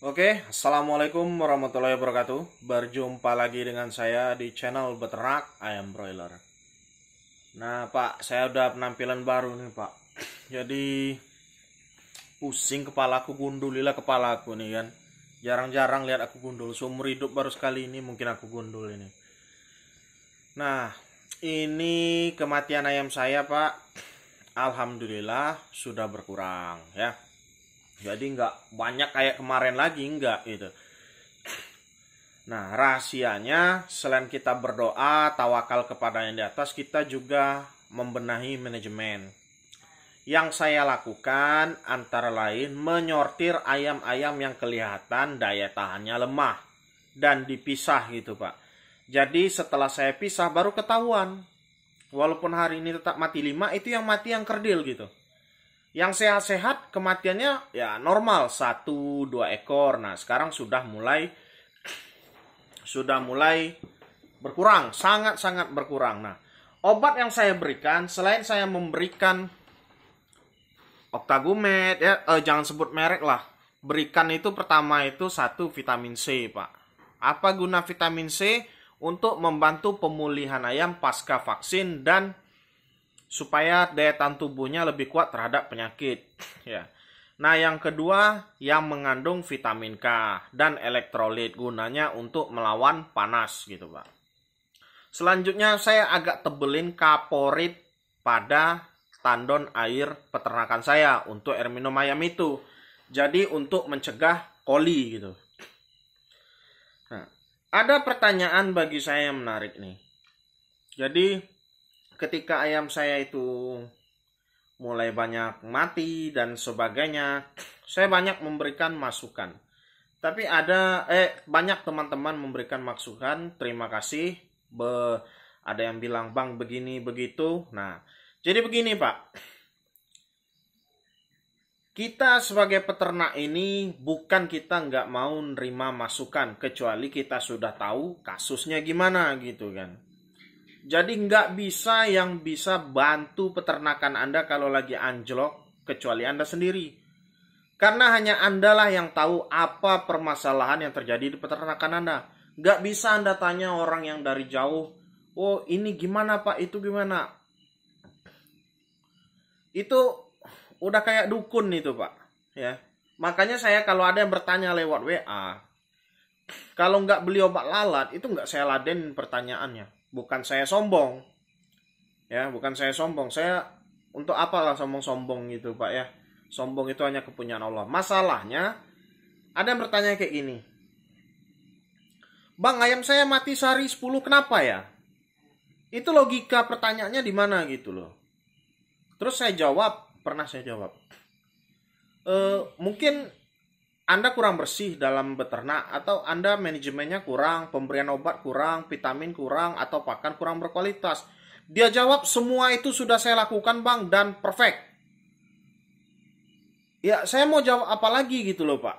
Assalamualaikum warahmatullahi wabarakatuh. Berjumpa lagi dengan saya di channel Beternak Ayam Broiler. Nah Pak, saya udah penampilan baru nih Pak. Jadi pusing kepalaku, gundulilah kepalaku nih kan. Jarang-jarang lihat aku gundul. Seumur hidup baru sekali ini mungkin aku gundul ini. Nah, ini kematian ayam saya Pak. Alhamdulillah sudah berkurang ya. Jadi nggak banyak kayak kemarin lagi, nggak gitu. Nah, rahasianya selain kita berdoa, tawakal kepada yang di atas, kita juga membenahi manajemen. Yang saya lakukan antara lain menyortir ayam-ayam yang kelihatan daya tahannya lemah dan dipisah gitu Pak. Jadi setelah saya pisah baru ketahuan. Walaupun hari ini tetap mati 5, itu yang mati yang kerdil gitu. Yang sehat-sehat kematiannya ya normal 1-2 ekor. Nah sekarang sudah mulai berkurang, sangat-sangat berkurang. Nah obat yang saya berikan selain saya memberikan Octagumet ya, jangan sebut merek lah. Berikan itu pertama itu 1 vitamin C Pak. Apa guna vitamin C? Untuk membantu pemulihan ayam pasca vaksin dan supaya daya tahan tubuhnya lebih kuat terhadap penyakit ya. Nah, yang kedua yang mengandung vitamin K dan elektrolit, gunanya untuk melawan panas gitu, Pak. Selanjutnya saya agak tebelin kaporit pada tandon air peternakan saya untuk air minum ayam itu. Jadi untuk mencegah koli gitu. Nah, ada pertanyaan bagi saya yang menarik nih. Jadi ketika ayam saya itu mulai banyak mati dan sebagainya, saya banyak memberikan masukan. Tapi banyak teman-teman memberikan masukan, terima kasih. Ada yang bilang, "Bang, begini begitu." Nah, jadi begini, Pak. Kita sebagai peternak ini bukan kita nggak mau nerima masukan, kecuali kita sudah tahu kasusnya gimana gitu kan. Jadi nggak bisa yang bisa bantu peternakan Anda kalau lagi anjlok kecuali Anda sendiri. Karena hanya Anda lah yang tahu apa permasalahan yang terjadi di peternakan Anda. Nggak bisa Anda tanya orang yang dari jauh, "Oh ini gimana Pak, itu gimana?" Itu udah kayak dukun itu Pak. Ya. Makanya saya kalau ada yang bertanya lewat WA, kalau nggak beli obat lalat, itu nggak saya laden pertanyaannya. Bukan saya sombong. Ya, bukan saya sombong. Saya untuk apalah sombong-sombong gitu, Pak ya. Sombong itu hanya kepunyaan Allah. Masalahnya ada yang bertanya kayak gini. "Bang, ayam saya mati sehari 10, kenapa ya?" Itu logika pertanyaannya di mana gitu loh. Terus pernah saya jawab. Mungkin Anda kurang bersih dalam beternak, atau Anda manajemennya kurang, pemberian obat kurang, vitamin kurang, atau pakan kurang berkualitas. Dia jawab, "Semua itu sudah saya lakukan Bang dan perfect." Ya saya mau jawab apa lagi gitu loh Pak.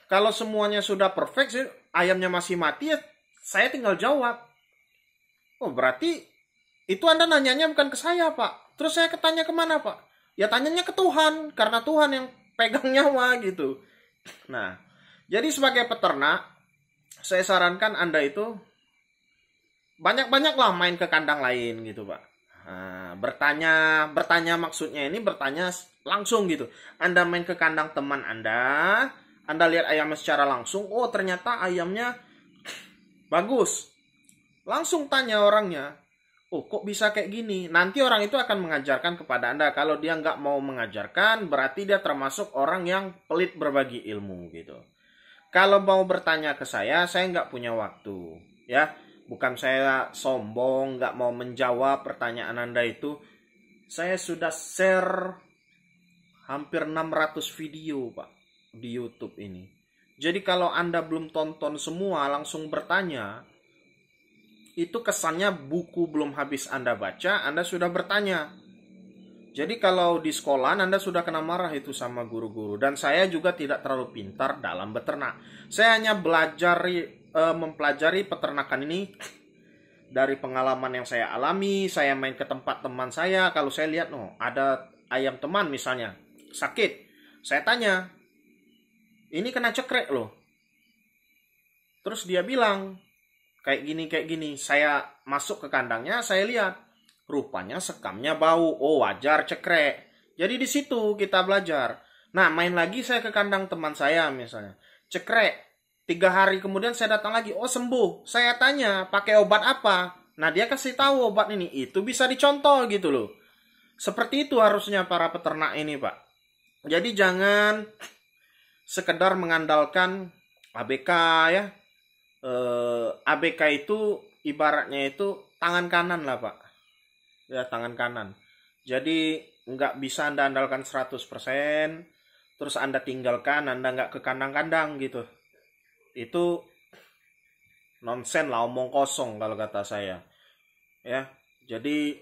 Kalau semuanya sudah perfect, ayamnya masih mati ya saya tinggal jawab. Oh berarti itu Anda nanyanya bukan ke saya Pak. Terus saya tanya kemana Pak? Ya tanyanya ke Tuhan, karena Tuhan yang pegang nyawa gitu. Nah, jadi sebagai peternak, saya sarankan Anda itu banyak-banyaklah main ke kandang lain gitu, Pak. Nah, bertanya maksudnya ini bertanya langsung gitu. Anda main ke kandang teman Anda lihat ayamnya secara langsung, oh ternyata ayamnya bagus. Langsung tanya orangnya, "Oh kok bisa kayak gini?" Nanti orang itu akan mengajarkan kepada Anda. Kalau dia nggak mau mengajarkan, berarti dia termasuk orang yang pelit berbagi ilmu gitu. Kalau mau bertanya ke saya nggak punya waktu. Ya, bukan saya sombong, nggak mau menjawab pertanyaan Anda itu. Saya sudah share hampir 600 video Pak di YouTube ini. Jadi kalau Anda belum tonton semua, langsung bertanya, itu kesannya buku belum habis Anda baca, Anda sudah bertanya. Jadi kalau di sekolah Anda sudah kena marah itu sama guru-guru. Dan saya juga tidak terlalu pintar dalam beternak. Saya hanya mempelajari peternakan ini dari pengalaman yang saya alami. Saya main ke tempat teman saya. Kalau saya lihat, ada ayam teman misalnya sakit, saya tanya, ini kena cekrek loh. Terus dia bilang, kayak gini. Saya masuk ke kandangnya, saya lihat. Rupanya sekamnya bau. Oh, wajar cekrek. Jadi di situ kita belajar. Nah, main lagi saya ke kandang teman saya misalnya. Cekrek. 3 hari kemudian saya datang lagi. Oh, sembuh. Saya tanya, pakai obat apa? Nah, dia kasih tahu obat ini. Itu bisa dicontoh gitu loh. Seperti itu harusnya para peternak ini, Pak. Jadi jangan sekedar mengandalkan ABK ya. ABK itu ibaratnya itu tangan kanan lah, Pak. Ya, tangan kanan. Jadi nggak bisa Anda andalkan 100%, terus Anda tinggalkan, Anda nggak ke kandang-kandang gitu. Itu nonsen lah, omong kosong kalau kata saya. Ya, jadi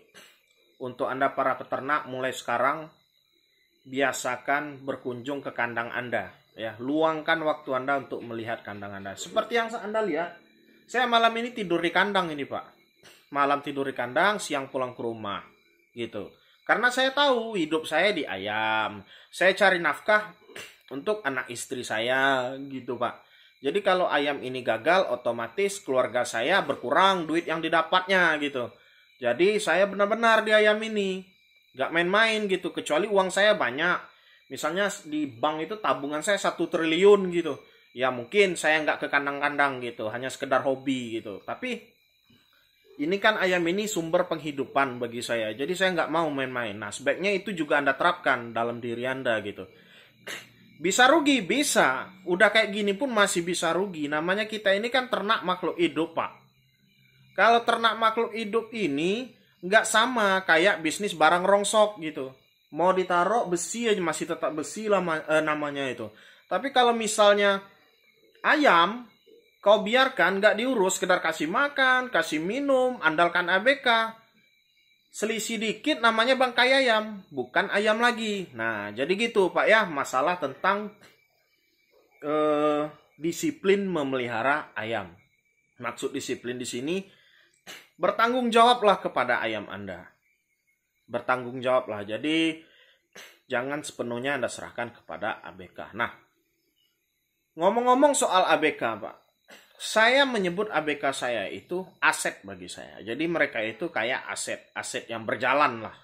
untuk Anda para peternak mulai sekarang biasakan berkunjung ke kandang Anda. Ya, luangkan waktu Anda untuk melihat kandang Anda. Seperti yang Anda lihat, saya malam ini tidur di kandang ini, Pak. Malam tidur di kandang, siang pulang ke rumah. Gitu. Karena saya tahu hidup saya di ayam. Saya cari nafkah untuk anak istri saya, gitu, Pak. Jadi kalau ayam ini gagal, otomatis keluarga saya berkurang duit yang didapatnya, gitu. Jadi saya benar-benar di ayam ini. Gak main-main gitu, kecuali uang saya banyak. Misalnya di bank itu tabungan saya 1 triliun gitu. Ya mungkin saya nggak ke kandang-kandang gitu, hanya sekedar hobi gitu. Tapi ini kan ayam ini sumber penghidupan bagi saya. Jadi saya nggak mau main-main. Nah, sebaiknya itu juga Anda terapkan dalam diri Anda gitu. Bisa rugi? Bisa. Udah kayak gini pun masih bisa rugi. Namanya kita ini kan ternak makhluk hidup, Pak. Kalau ternak makhluk hidup ini nggak sama kayak bisnis barang rongsok gitu. Mau ditaruh besi aja masih tetap besi lah namanya itu. Tapi kalau misalnya ayam, kau biarkan nggak diurus, sekedar kasih makan, kasih minum, andalkan ABK. Selisih dikit namanya bangkai ayam, bukan ayam lagi. Nah, jadi gitu Pak ya, masalah tentang disiplin memelihara ayam. Maksud disiplin di sini, bertanggung jawablah kepada ayam Anda. Bertanggung jawablah. Jadi jangan sepenuhnya Anda serahkan kepada ABK. Nah, ngomong-ngomong soal ABK, Pak. Saya menyebut ABK saya itu aset bagi saya. Jadi mereka itu kayak aset yang berjalan lah.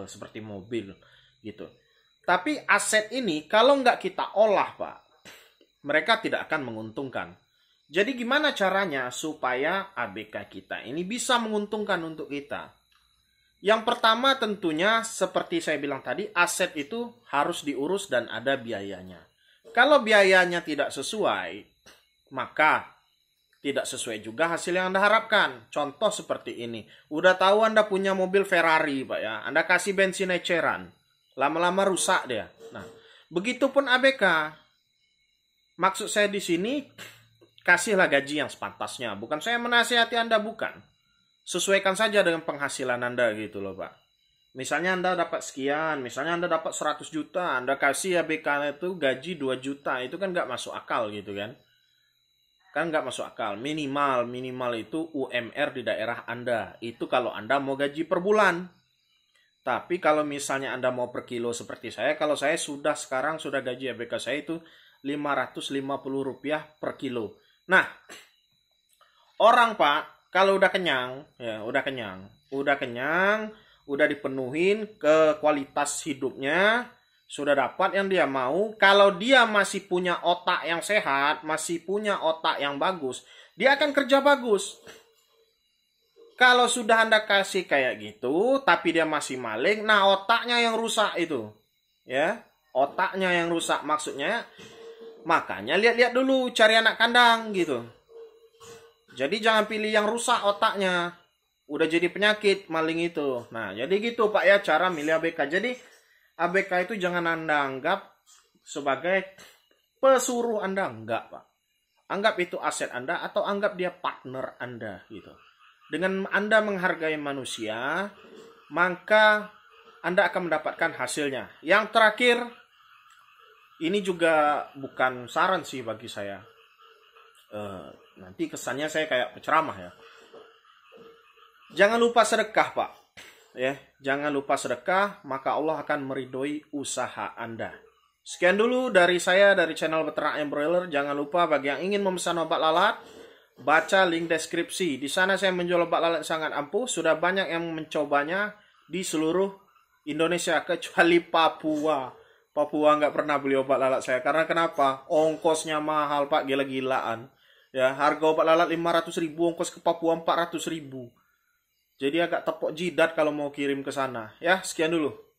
Seperti mobil gitu. Tapi aset ini kalau nggak kita olah, Pak, mereka tidak akan menguntungkan. Jadi gimana caranya supaya ABK kita ini bisa menguntungkan untuk kita? Yang pertama tentunya seperti saya bilang tadi, aset itu harus diurus dan ada biayanya. Kalau biayanya tidak sesuai, maka tidak sesuai juga hasil yang Anda harapkan. Contoh seperti ini. Udah tahu Anda punya mobil Ferrari, Pak ya. Anda kasih bensin eceran. Lama-lama rusak dia. Nah, begitupun ABK. Maksud saya di sini, kasihlah gaji yang sepantasnya. Bukan saya menasihati Anda, bukan. Sesuaikan saja dengan penghasilan Anda gitu loh, Pak. Misalnya Anda dapat sekian, misalnya Anda dapat 100 juta, Anda kasih ABK itu gaji 2 juta, itu kan nggak masuk akal gitu kan. Kan nggak masuk akal. Minimal itu UMR di daerah Anda. Itu kalau Anda mau gaji per bulan. Tapi kalau misalnya Anda mau per kilo seperti saya, kalau saya sekarang sudah gaji ABK saya itu Rp550 per kilo. Nah, orang Pak, kalau udah kenyang, udah dipenuhin ke kualitas hidupnya, sudah dapat yang dia mau. Kalau dia masih punya otak yang sehat, masih punya otak yang bagus, dia akan kerja bagus. Kalau sudah Anda kasih kayak gitu, tapi dia masih maling, nah otaknya yang rusak itu. Ya, otaknya yang rusak maksudnya. Makanya lihat-lihat dulu, cari anak kandang gitu. Jadi jangan pilih yang rusak otaknya. Udah jadi penyakit maling itu. Nah, jadi gitu Pak ya cara milih ABK. Jadi ABK itu jangan Anda anggap sebagai pesuruh Anda. Enggak, Pak. Anggap itu aset Anda atau anggap dia partner Anda gitu. Dengan Anda menghargai manusia, maka Anda akan mendapatkan hasilnya. Yang terakhir, ini juga bukan saran sih bagi saya. Nanti kesannya saya kayak penceramah ya. Jangan lupa sedekah, Pak. Ya, jangan lupa sedekah, maka Allah akan meridhoi usaha Anda. Sekian dulu dari saya dari channel Beternak Ayam Broiler. Jangan lupa bagi yang ingin memesan obat lalat, baca link deskripsi. Di sana saya menjual obat lalat sangat ampuh. Sudah banyak yang mencobanya di seluruh Indonesia kecuali Papua. Papua nggak pernah beli obat lalat saya. Karena kenapa? Ongkosnya mahal, Pak. Gila-gilaan. Ya, harga obat lalat 500.000, ongkos ke Papua 400.000. Jadi agak tepok jidat kalau mau kirim ke sana. Ya, sekian dulu.